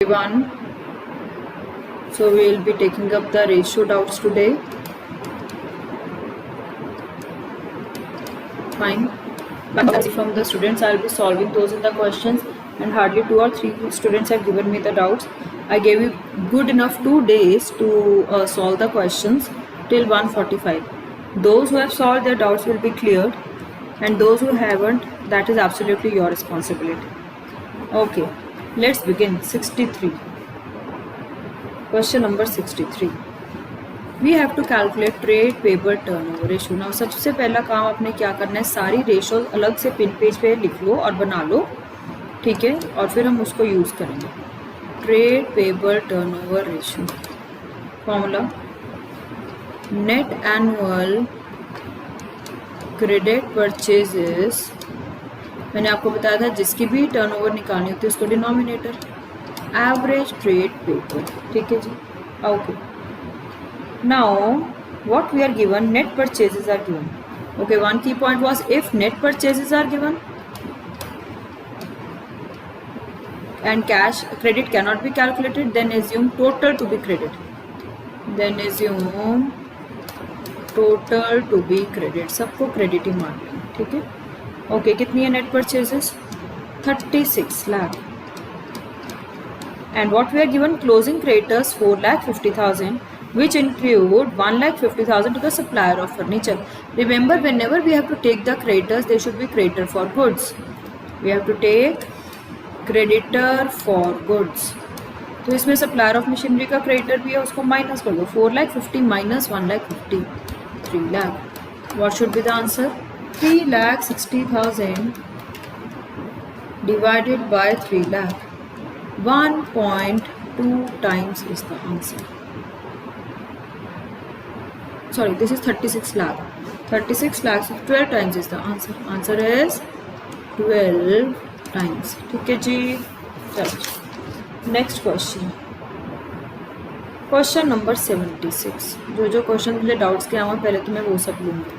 Everyone, so we will be taking up the ratio doubts today. Fine. From the students, I will be solving those in the questions, and hardly 2 or 3 students have given me the doubts. I gave you good enough 2 days to solve the questions till 1:45. Those who have solved their doubts will be cleared, and those who haven't, that is absolutely your responsibility. Okay, let's begin. 63. Question number 63. We have to calculate trade payable turnover ratio. Now सबसे पहला काम आपने क्या करना है, सारी ratio अलग से पिन पेज पे लिख लो और बना लो, ठीक है, और फिर हम उसको यूज़ करेंगे. Trade payable turnover ratio formula net annual credit purchases. मैंने आपको बताया था जिसकी भी टर्नओवर निकालनी होती है उसको डिनोमिनेटर एवरेज ट्रेड पेबल, ठीक है जी. Okay, now what we are given, net purchases are given. Okay, one key point was if net purchases are given and cash credit cannot be calculated, then assume total to be credit. Then assume total to be credit. सबको credit ही मान लें, ठीक है. Okay, कितनी है net purchases? 36 lakh. And what we are given, closing creditors 4,50,000, which include 1,50,000 to the supplier of furniture. Remember, whenever we have to take the creditors, they should be creditor for goods. We have to take creditor for goods. तो इसमें supplier of machinery का creditor भी है, उसको minus कर दो. 4,50,000 minus 1,50,000, 3 lakh. What should be the answer? 3,60,000 divided by 3 lakh. 1.2 times is the answer. Sorry, this is 36 lakh. 36 lakhs of 12 times is the answer. Answer is 12 times. ठीक है जी. चलो नेक्स्ट क्वेश्चन, क्वेश्चन नंबर 76. जो question मुझे doubts के आए पहले तो मैं वो सब लूँगी.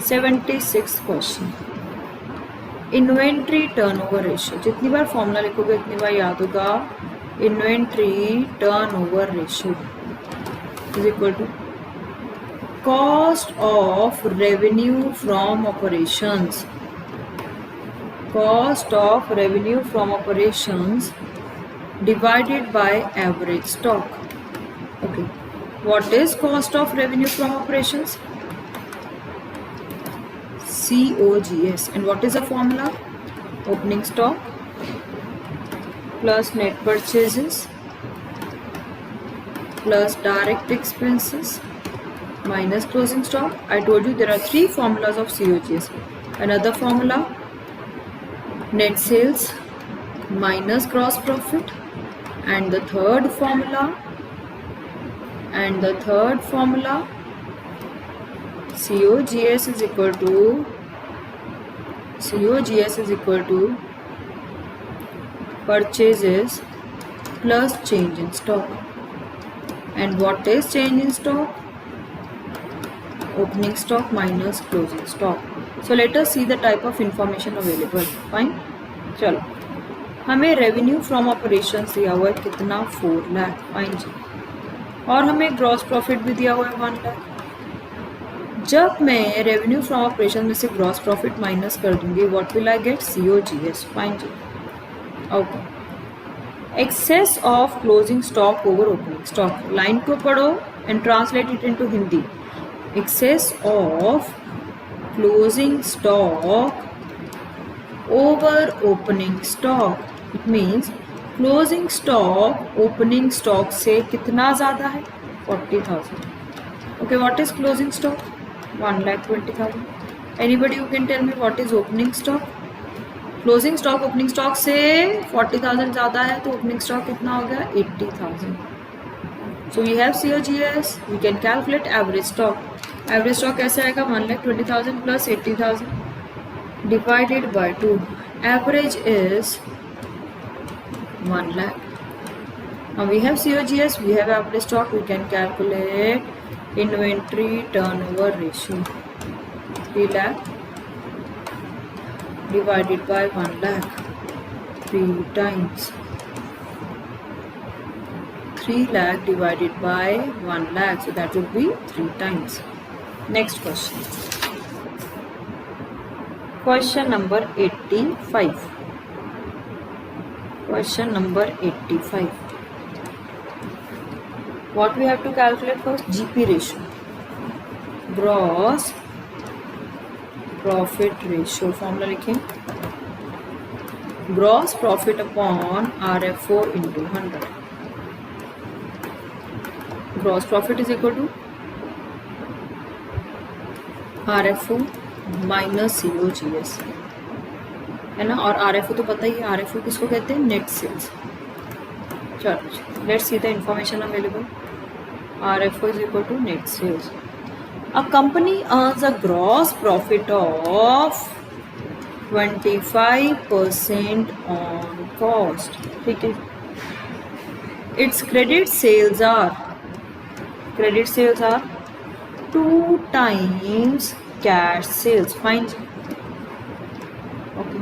76 क्वेश्चन, इन्वेंट्री टर्नओवर रेशियो. जितनी बार फॉर्मूला लिखोगे उतनी बार याद होगा. Inventory turnover ratio is equal to cost of revenue from operations. Cost of revenue from operations divided by average stock. Okay, what is cost of revenue from operations? COGS. And what is the formula? Opening stock plus net purchases plus direct expenses minus closing stock. I told you there are 3 formulas of COGS. Another formula, net sales minus gross profit, and the third formula COGS is equal to purchases plus change in stock. And what is change in stock? Opening stock minus closing stock. So let us see the type of information available. Fine. चलो, हमें revenue from operation दिया हुआ है कितना? 4 lakh. Fine जी. और हमें gross profit भी दिया हुआ है 1 लाख. जब मैं रेवेन्यू फ्रॉम ऑपरेशन में से ग्रॉस प्रॉफिट माइनस कर दूंगी, what will I get? COGS. Fine जी. Okay, excess of closing stock over opening stock. Line को पढ़ो and translate it into Hindi. Excess of closing stock over opening stock. It means closing stock opening stock से कितना ज़्यादा है? 40,000. Okay, what is closing stock? 1,20,000. Anybody who can tell me what is opening stock? Closing stock opening stock से 40,000 ज़्यादा है, तो opening stock कितना हो गया? 80,000. So we have COGS. We can calculate average stock. Average stock कैसे आएगा? 1,20,000 plus 80,000 divided by 2. Average is 1 lakh. Now we have COGS, we have average stock. We can calculate inventory turnover ratio. 3 lakh divided by 1 lakh. 3 times. 3 lakh divided by 1 lakh. So that would be 3 times. Next question. Question number 85. Question number 85. What we have to calculate first? GP ratio. Gross profit ratio. Formula लिखें. Gross profit upon RFO into 100. Gross profit is equal to RFO minus COGS है ना. और RFO तो पता ही है. RFO किसको कहते हैं? Net sales. चलो let's see the information available. RFO is equal to net sales. A company earns a gross profit of 25% on cost. ठीक है. Its credit sales are 2 times cash sales. Fine. Okay.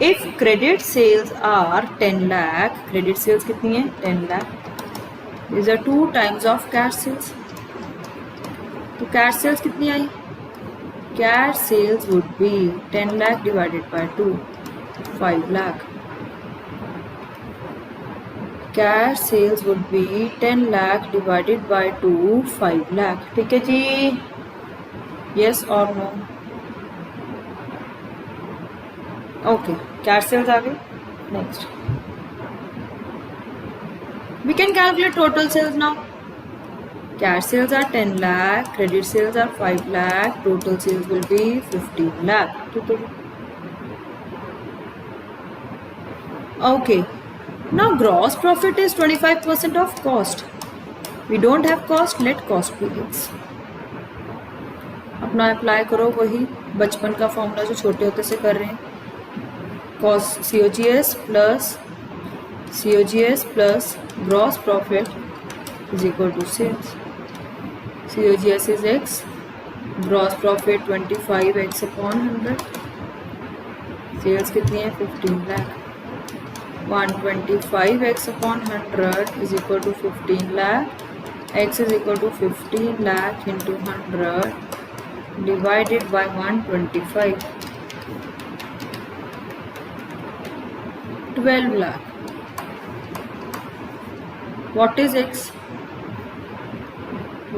If credit sales are 10 lakh, credit sales कितनी है? 10 lakh. These are 2 times of cash sales. तो cash sales कितनी आई? Cash sales would be 10 lakh divided by 2, 5 lakh. Cash sales would be 10 lakh divided by 2, 5 lakh. ठीक है जी? Yes or no? Okay. Cash sales आ गए. Next. We can calculate total sales now. Cash sales are 10 lakh, credit sales are 5 lakh, total sales will be 15 lakh. Okay. Now gross profit is 25% of cost. We don't have cost, let cost be x. अपना apply करो वही बचपन का formula जो छोटे होते से कर रहे हैं. Cost COGS plus gross profit is equal to sales. COGS is x, gross profit 25x upon 100. Sales कितनी है? 15 lakh. 125x upon 100 is equal to 15 lakh. X is equal to 15 lakh into 100 divided by 125. 12 lakh. What is x?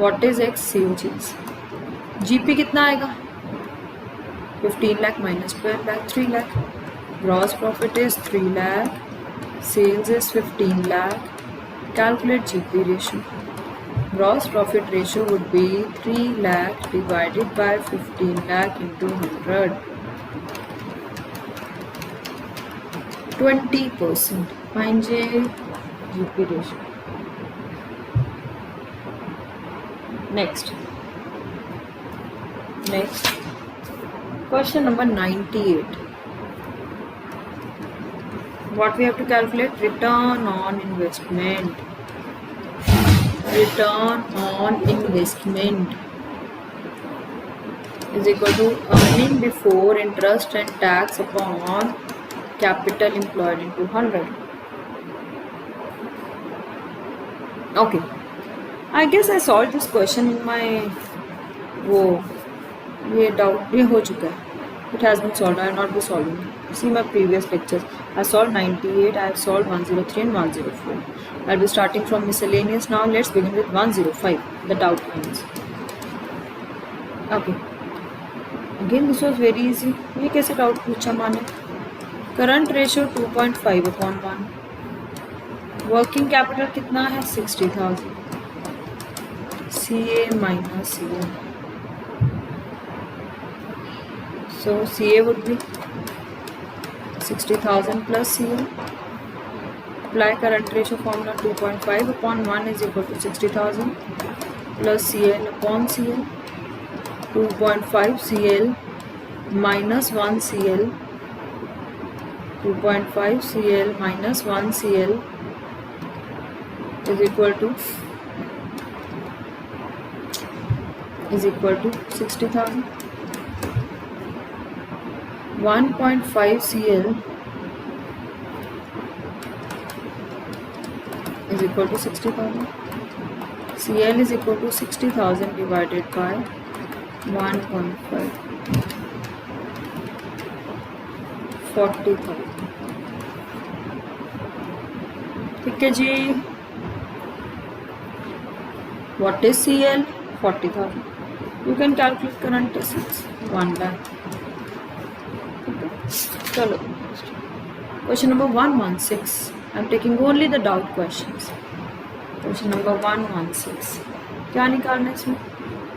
What is x? COGS. GP कितना आएगा? 15 lakh minus 12 lakh, 3 lakh. Gross profit is 3 lakh. Sales is 15 lakh. Calculate GP ratio. Gross profit ratio would be 3 lakh divided by 15 lakh into 100. 20%. Find J GP ratio. Next. Question number 98. What we have to calculate? Return on investment. Return on investment is equal to earning before interest and tax upon capital employed into 100. Okay. I guess I solved this question in my ये doubt ये हो चुका है. It has been solved. I will not be solving it. See my previous lectures. I solved 98. I have solved 103 and 104. I will be starting from miscellaneous now. Let's begin with 105. The doubt lines. Okay. Again this was very easy. ये कैसे doubt पूछा माने? Current ratio 2.5 upon 1. Working capital कितना है? 60,000. CA minus CA. So CA would be 60,000 plus CA. Apply current ratio formula. 2.5 upon 1 is equal to 60,000 plus CL upon CL. 2.5 CL minus 1 CL. 2.5 CL minus 1 CL is equal to 60,000. 1.5 CL is equal to 60,000. CL is equal to 60,000 divided by 1.5, 40,000. ठीक है जी. What is CL? 40,000. You can calculate current assets 1 lakh. चलो. Question number 116. I am taking only the doubt questions. Question number 116. क्या निकालना है इसमें?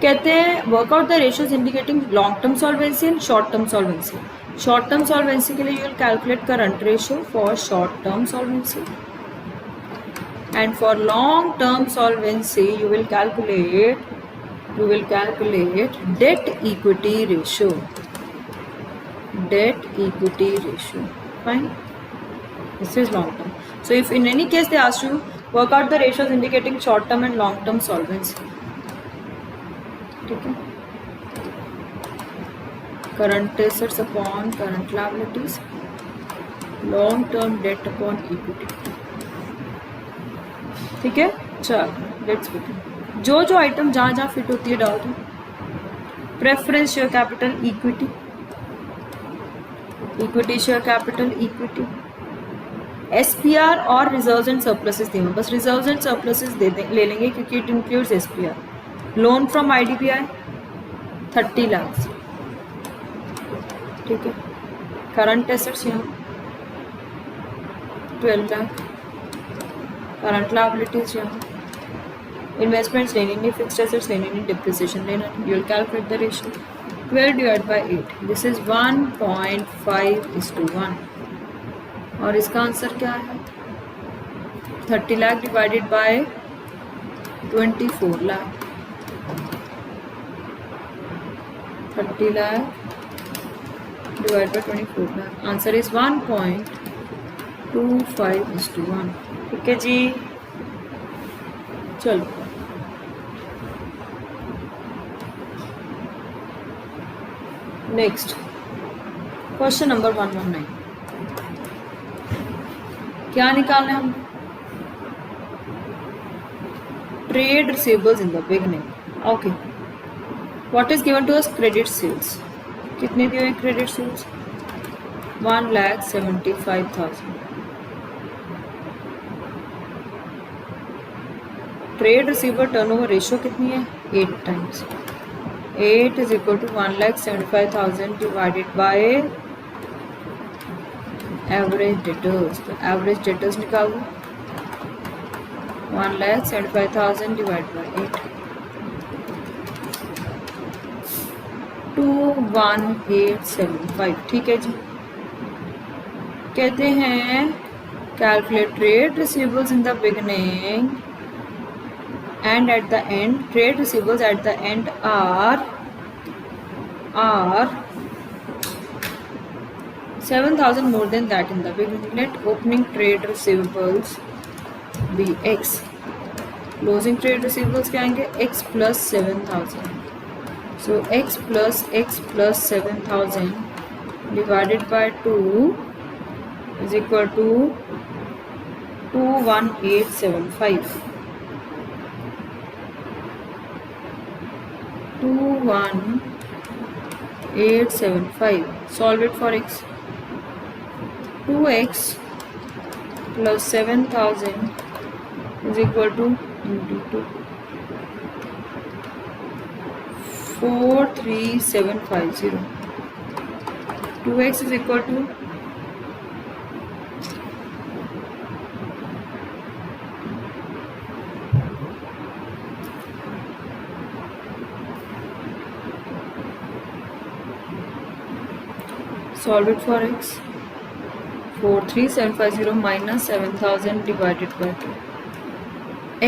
कहते हैं work out the ratios indicating long term solvency and short term solvency. Short term solvency के लिए you will calculate current ratio for short term solvency, and for long term solvency you will calculate debt equity ratio. Fine. This is long term. So if in any case they ask you work out the ratios indicating short term and long term solvency. ठीक है. Current assets upon current liabilities, long term debt upon equity. ठीक है. चलो let's begin. जो item जहाँ fit होती है डाल दो. Preference share capital equity, equity share capital equity, SPR और रिजर्व्स एंड सरप्लसेस देंगे. बस रिजर्व्स एंड सरप्लसेस ले लेंगे क्योंकि it includes SPR. Loan from IDBI 30 lakh. ठीक है. करंट एसेट्स यहाँ 12 लाख. करंट लायबिलिटीज यहाँ. इन्वेस्टमेंट्स लेनी नहीं, फिक्स्ड एसेट्स लेनी नहीं, डिप्रिसिएशन लेना. You will calculate the ratio 12 divide by 8. This is 1.5:1. और इसका आंसर क्या है? 30 lakh divided bye 24 lakh. 30 lakh divide by 24 lakh. Answer is 1.25:1. ठीक है जी. चलो नेक्स्ट क्वेश्चन नंबर 119. क्या निकालना है हम? Trade receivables in the beginning. Okay. What is given to us? Credit sales. कितने दिए हुए credit sales? 1,75,000. Trade receivable turnover ratio कितनी है? 8 times. 8 is equal to 1,75,000 divided by average debtors. तो एवरेज डेटर्स निकालो. 1,75,000 डिवाइड बाई 8. 21,875. ठीक है जी. कहते हैं calculate trade receivables in the beginning and at the end. Trade receivables at the end are 7,000 more than that in the beginning. Let opening trade receivables be X. Closing trade receivables क्या आएंगे? X plus 7,000. So X plus 7,000 divided by 2 is equal to 21,875. 21,875. Solve it for x. 2x plus 7,000 is equal to into 2. 43750. 2x is equal to solve it for x. 43750 minus 7,000 divided by 2.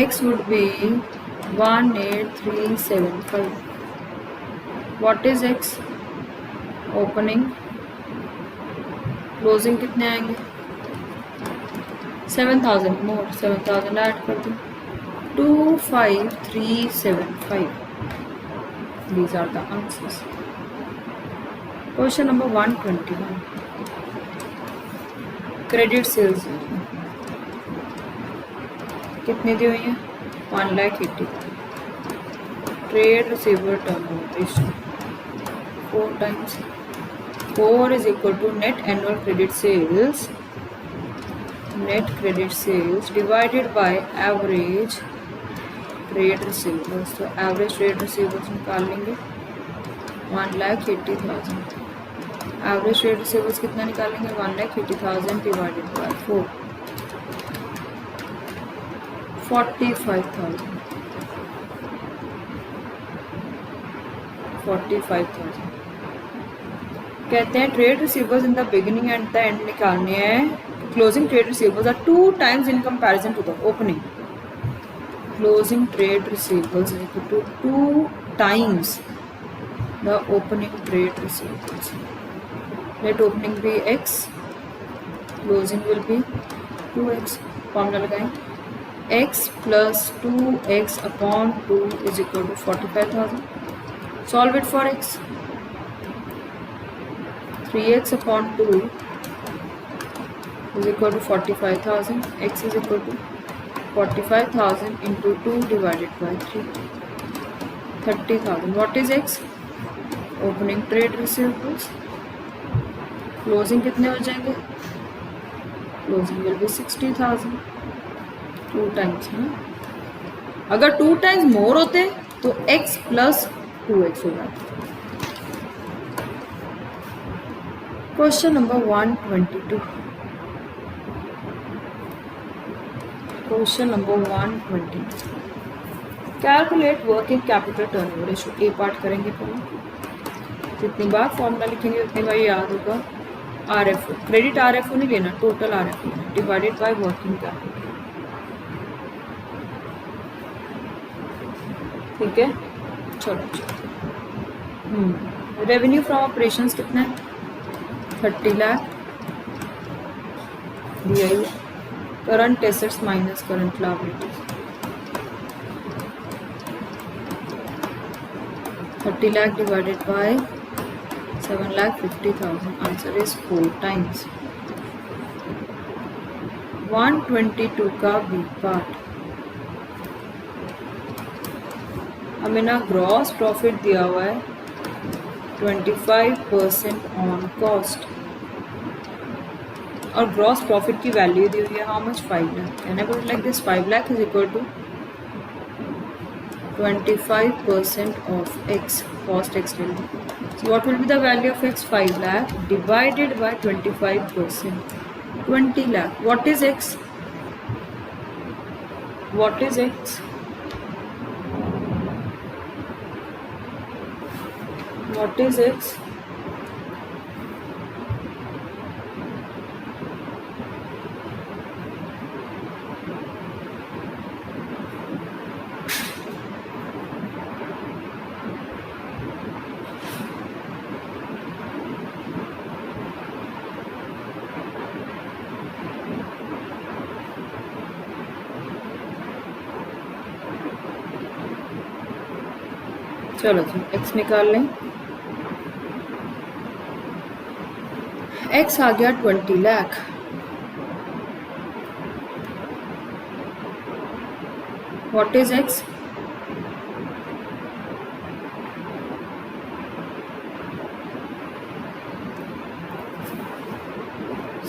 X would be 18375. What is x? Opening, closing कितने आएंगे? 7,000 more. 7,000 add कर दो. 25375. These are the answers. Question number 121. Credit sales. कितनी दी हुई है 1,80,000. Trade receiver turnover ratio 4 times 4 is equal to net annual credit sales divided by average trade receivables. तो average trade receivables निकाल लेंगे 1,80,000. एवरेज ट्रेड रिसीवेबल्स कितना निकालेंगे 1,80,000 divided by 4 45,000. 45,000 कहते हैं trade receivables in the beginning and the end निकालने हैं. Closing trade receivables are 2 times in comparison to the opening. Closing trade receivables is equal to 2 times the opening trade receivables. Let opening be x, closing will be 2x. Formula लगाएं x plus 2x upon 2 is equal to 45,000. Solve it for x. 3x upon 2 is equal to 45,000. X is equal to 45,000 into 2 divided by 3. 30,000. What is x? Opening trade receivables. Closing कितने हो जाएंगे? Closing will be 60,000. 2 times है. अगर 2 times more होते तो x plus 2x हो जाता. Question number 122. Question number 120. Calculate working capital turnover ratio. A part करेंगे पहले. जितनी बार फॉर्मूला लिखेंगे उतनी बार याद होगा. RFO क्रेडिट RFO नहीं लेना, total RFO divided by working capital. ठीक है चलो. रेवेन्यू फ्रॉम ऑपरेशंस कितना है 30 लाख दिया ही. Current assets minus current liabilities 30 lakh divided by 7,50,000. Answer is 4 times. 122 का बी पार्ट. हमें ना ग्रॉस प्रॉफिट दिया हुआ है 25% ऑन कॉस्ट और ग्रॉस प्रॉफिट की वैल्यू दी हुई है how much 5 lakh. Can I put like this 5 lakh is equal to 25% of x cost x will be. So what will be the value of x? 5 lakh divided by 25%. 20 lakh. What is x? What is x? What is x? चलो जी x निकाल लें. x आ गया 20 lakh. What is x?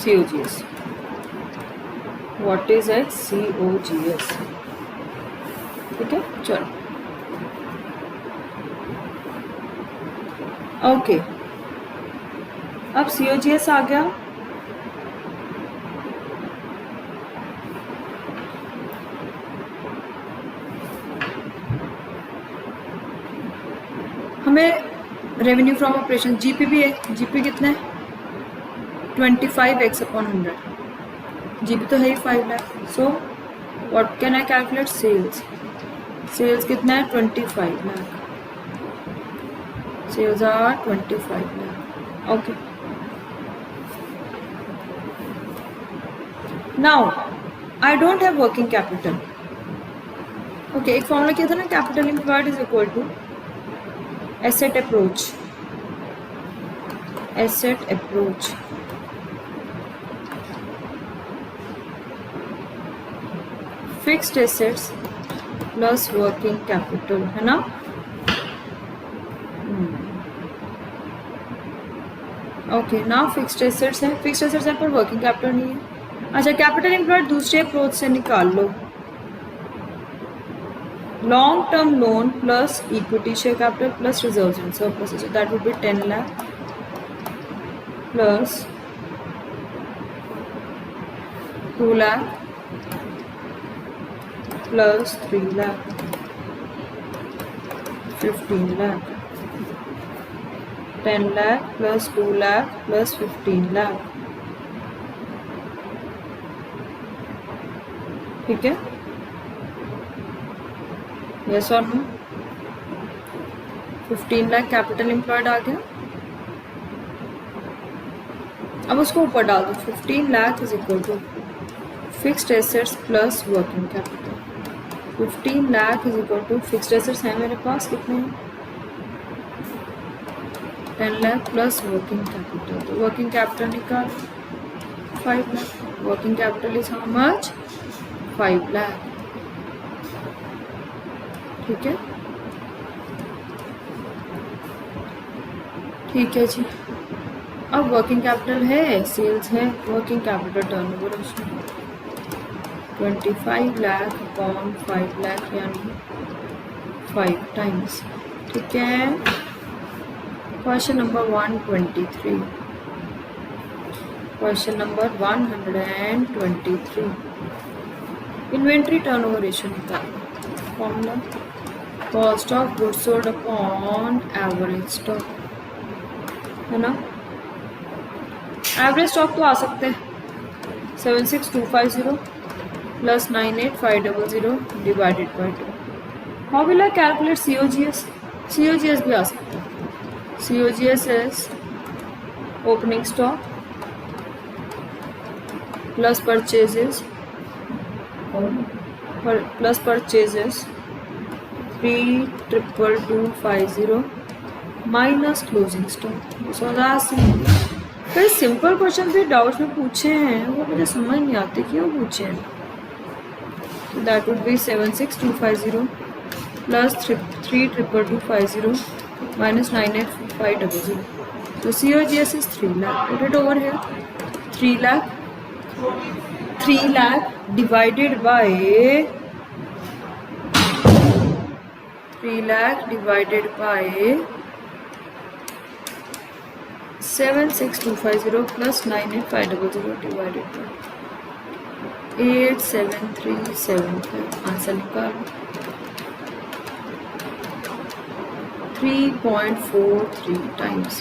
COGS. What is x? COGS. ठीक है चलो. Okay अब COGS आ गया. हमें रेवेन्यू फ्रॉम ऑपरेशन जीपी भी है. जीपी कितना है 25x upon 100. जीपी तो है ही 5 lakh. So what can I calculate? Sales. Sales कितना है 25 lakh. Sales are 25 lakh. Okay. Now I don't have working capital. Okay, एक फॉर्मूला क्या था ना capital employed is equal to asset approach. Asset approach fixed assets plus working capital, है ना। Okay ना, fixed assets है, फिक्स्ड एसेट्स है पर वर्किंग कैपिटल नहीं है। अच्छा, कैपिटल एम्प्लॉयड दूसरे अप्रोच से निकाल लो। Long term loan plus equity share capital plus reserves and surplus, that would be 10 lakh plus 2 lakh plus 3 lakh 15 lakh, 10 lakh plus 2 lakh plus 15 lakh, ठीक है। यस और नो? 15 लाख कैपिटल एम्प्लॉयड आ गया। अब उसको ऊपर डाल दो। 15 lakh is equal to fixed assets plus working capital. 15 lakh is equal to fixed assets है मेरे पास कितने हैं, 10 लाख प्लस वर्किंग कैपिटल, तो वर्किंग कैपिटल निकाल 5 lakh. Working capital is how much, 5 lakh, ठीक है। ठीक है जी। अब वर्किंग कैपिटल है, सेल्स है, working capital turnover ratio 25 lakh upon 5 lakh यानी 5 टाइम्स, ठीक है। Question number 123, question number 123, inventory turnover ratio निकालना। Formula cost of goods sold upon average stock, है ना। एवरेज स्टॉक तो आ सकते हैं 76250 plus 98500 divided by 2। How will I calculate COGS? COGS भी आ सकता है। COGS is opening stock plus purchases plus purchases 32250 minus closing stock. कई सिंपल क्वेश्चन भी डाउट्स में पूछे हैं, वो मुझे समझ नहीं आते क्यों पूछे हैं। That would B 76250 plus 32250 minus 98500। So COGS is 3 lakh. Put it over here. 3 lakh. 3 lakh divided by 76250 plus 98500 divided by 87375। Answer निकालो 3.43 टाइम्स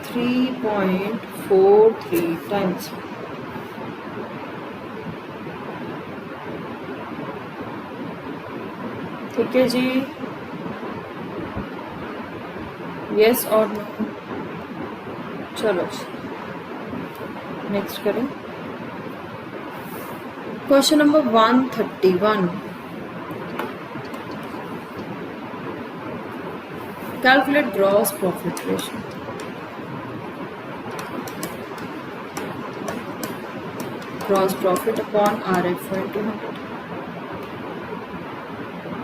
3.43 टाइम्स। ठीक है जी, यस और नो? चलो नेक्स्ट करें। Question number 131, calculate gross profit ratio. Gross profit upon RFO into 100।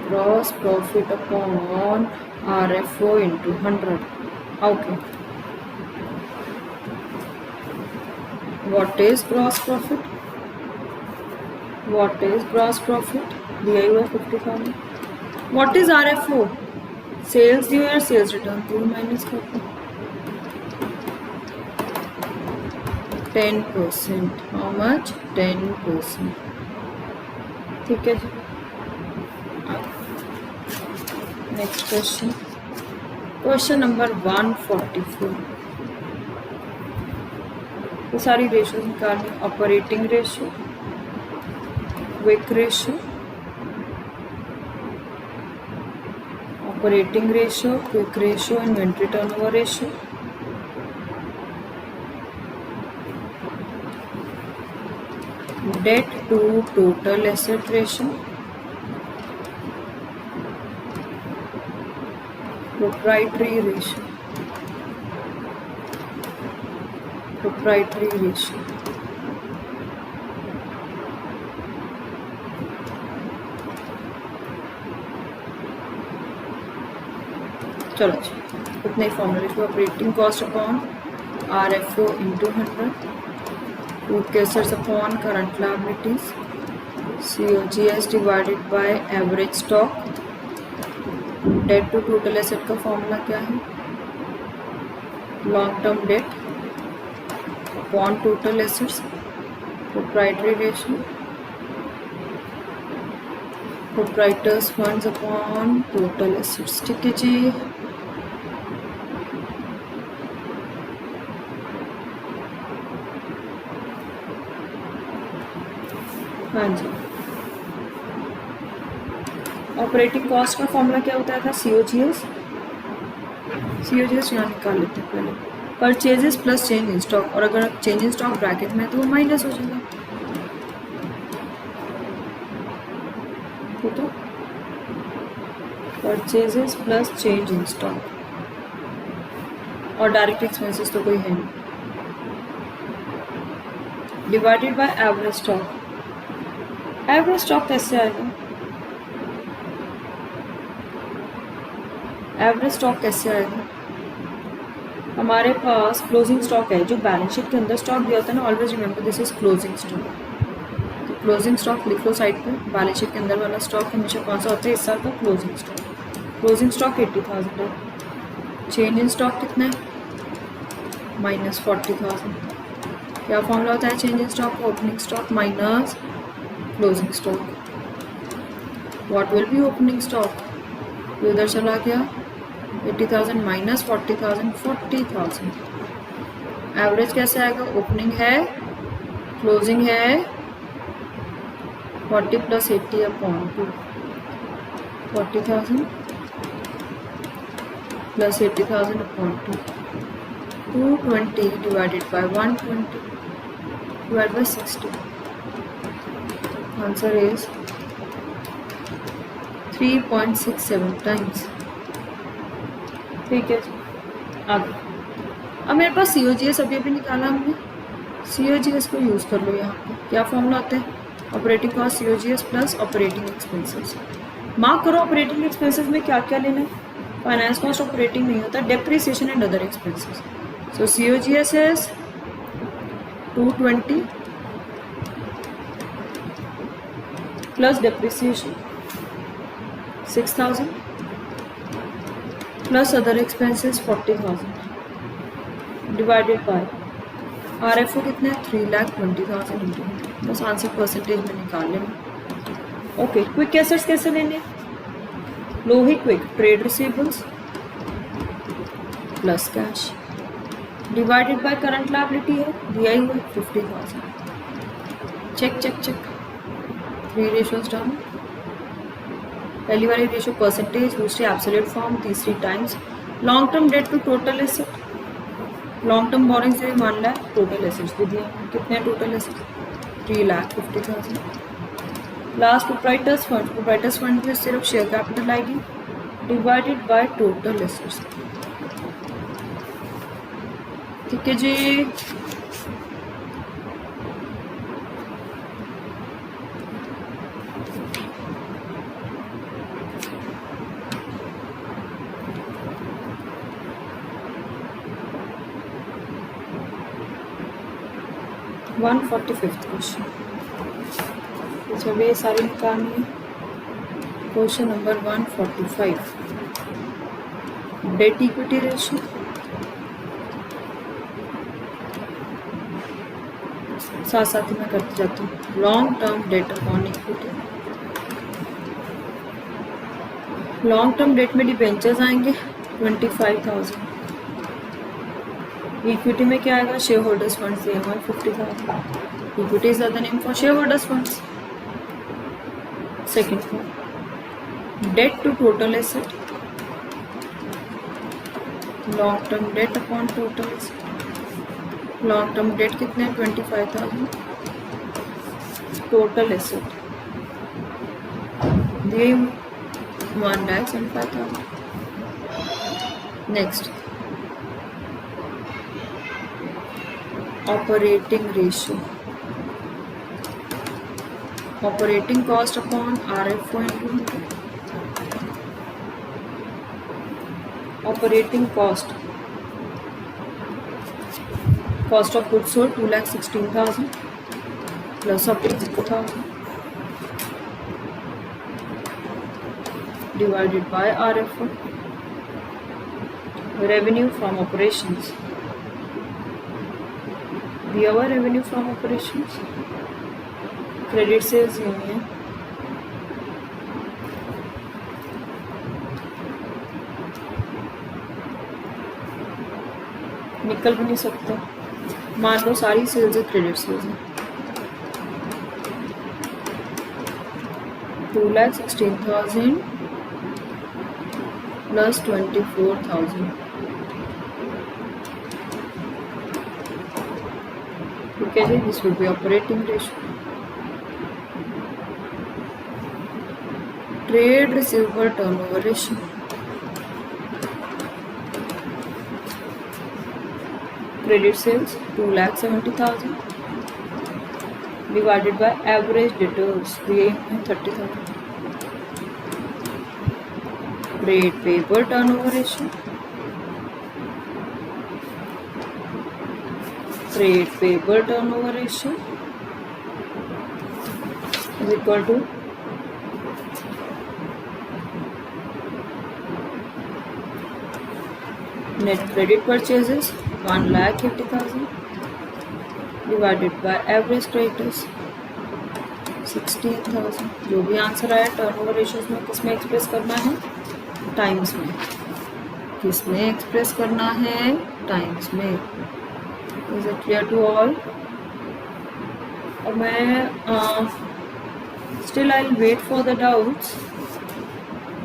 Gross profit upon RFO into 100। Okay, what is gross profit? What is gross profit? दिया हुआ 50,000। What is RFO? Sales दी हुई है, sales return the हुई minus करते 10%। How much? 10%। ठीक है जी। Next question, question number 144। ये सारी रेशियो निकालनी। Operating ratio, quick ratio, operating ratio, quick ratio, inventory turnover ratio, debt to total asset ratio, proprietary ratio, proprietary ratio, चलो अच्छा, उतना ही फॉर्मूला लिखो, operating cost upon RFO into 100, two cases upon current liabilities, COGS divided by average stock. Debt to total asset का formula क्या है? Long term debt upon total assets, proprietary ratio, proprietors funds upon total assets. ठीक है जी। हाँ जी, operating cost का formula क्या होता था? COGS यहाँ निकाल लेते हैं पहले, purchases plus change in stock, और अगर चेंज इन स्टॉक ब्रैकेट में है तो वो माइनस हो जाएगा। ठीक है, purchases plus change in stock, और डायरेक्ट एक्सपेंसेस तो कोई है नहीं, divided by average stock. Average stock कैसे आएगा? एवरेज स्टॉक कैसे आएगा? हमारे पास क्लोजिंग स्टॉक है, जो बैलेंस शीट के अंदर स्टॉक दिया होता है ना, always remember this is closing stock. तो क्लोजिंग स्टॉक लिख लो साइड पे, बैलेंस शीट के अंदर वाला स्टॉक हमेशा कौन सा होता है? इस साल का क्लोजिंग स्टॉक। क्लोजिंग स्टॉक 80,000 है, चेंज इन स्टॉक कितना है? माइनस 40,000। क्या फॉर्मूला होता है change in stock? Opening stock minus closing stock. What will be opening stock? ये उधर चला गया, 80,000 माइनस 40,000, 40,000। एवरेज कैसे आएगा? ओपनिंग है, क्लोजिंग है, 40 plus 80 upon 2, 40,000 plus 80,000 upon 2, 220 divided by 120 divide by 60। Answer is 3.67 times. ठीक है, आगे। अब मेरे पास COGS अभी अभी निकाला हमने, COGS को यूज़ कर लो। यहाँ पे क्या फॉर्मूला होता है? Operating cost COGS plus operating expenses. Mark करो ऑपरेटिंग एक्सपेंसेस में क्या क्या लेना है। फाइनेंस कॉस्ट ऑपरेटिंग नहीं होता, depreciation and other expenses. So COGS is 220 plus depreciation 6,000 plus other expenses 40,000 divided by RFO कितने? 3,20,000। बस आंसर परसेंटेज में निकाल लेना। ओके, क्विक एसेट्स कैसे लेने? लो ही quick, trade receivables plus cash divided by current liability है, दिया ही हुआ 50,000। Check check check, 3 ratios down. पहली वाली रेशियो परसेंटेज, दूसरी एब्सोल्यूट फॉर्म, तीसरी times. Long term debt to total asset, long term borrowings दे 1 लाख, टोटल एसेट्स भी दिए। कितने total assets? 3,50,000। Last proprietors fund, proprietors fund में सिर्फ शेयर कैपिटल आएगी डिवाइडेड बाय टोटल एसेट्स। ठीक है जी। 145th question. चलिए सारी निकालनी है। Question number 145, debt equity ratio. साथ साथ ही मैं करती जाती हूँ। Long term debt upon equity, long term date में डिबेंचर्स आएंगे 25,000। इक्विटी में क्या आएगा? शेयर होल्डर्स फंड्स दिए हुए 50,000। Equity is the name for share holders funds. Second form, debt to total asset, long term debt upon total asset. Long term debt कितने? 25,000। Total asset दिए 1,75,000। Next, operating ratio, operating cost upon RFO into 100। Operating cost of goods sold 2,16,000 plus operating 0,000 divided by RFO. Revenue from operations. दिया हुआ revenue from operations. Credit sales union. निकल भी नहीं सकता. मान लो सारी सेल्स है क्रेडिट सेल्स है. 2,16,000 plus 24,000. ठीक है जी, this will be operating ratio. Trade receivable turnover ratio. Credit sales 2,70,000 divided by average debtors दिए हैं 30,000. Trade payable turnover ratio. Trade payable turnover ratio is equal to net credit purchases 1,80,000 divided by average creditors 16,000. जो भी answer आया turnover ratios में किस में express करना है? टाइम्स में. किस में एक्सप्रेस करना है? टाइम्स में. Is it clear to all? और मैं still I wait for the doubts,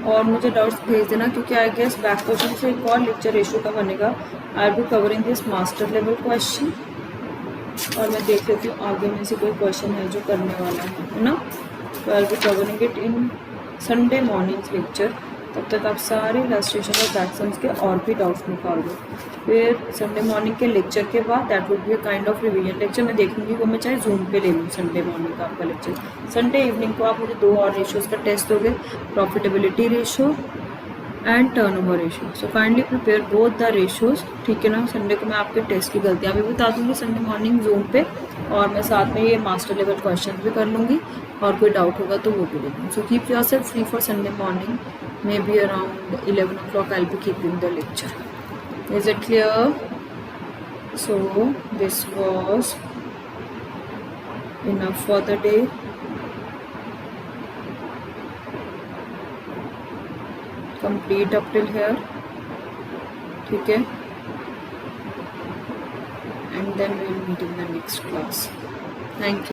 और मुझे डाउट्स भेज देना, क्योंकि आई गेस बैक क्वेश्चन से एक और लेक्चर रेशियो का बनेगा. I will be covering this master level question, और मैं देख लेती हूँ आगे में से कोई क्वेश्चन है जो करने वाला है ना. तो I will be covering it in Sunday morning lecture. तब तक आप सारे इलस्ट्रेशन और बैक्सम्स के और भी डाउट्स निकाल दो. फिर संडे मॉर्निंग के लेक्चर के बाद that would be a kind of revision lecture. मैं देखूंगी वो मैं चाहे जूम पे ले लूँ संडे मॉर्निंग का आपका लेक्चर. संडे इवनिंग को आप मुझे 2 और रेशियोज़ का टेस्ट दोगे, profitability ratio and turnover ratio. So kindly prepare both the ratios. ठीक है ना. संडे को मैं आपके टेस्ट की गलतियाँ भी बता दूँगी संडे मॉर्निंग जूम पे, और मैं साथ में ये मास्टर लेवल क्वेश्चन भी कर लूँगी, और कोई डाउट होगा तो वो भी दे दूँगी. So keep yourself free for Sunday morning. Maybe around 11 o'clock I'll be keeping the lecture. Is it clear? So this was enough for the day. Complete up till here. ठीक है. And then we'll meet in the next class. Thank you.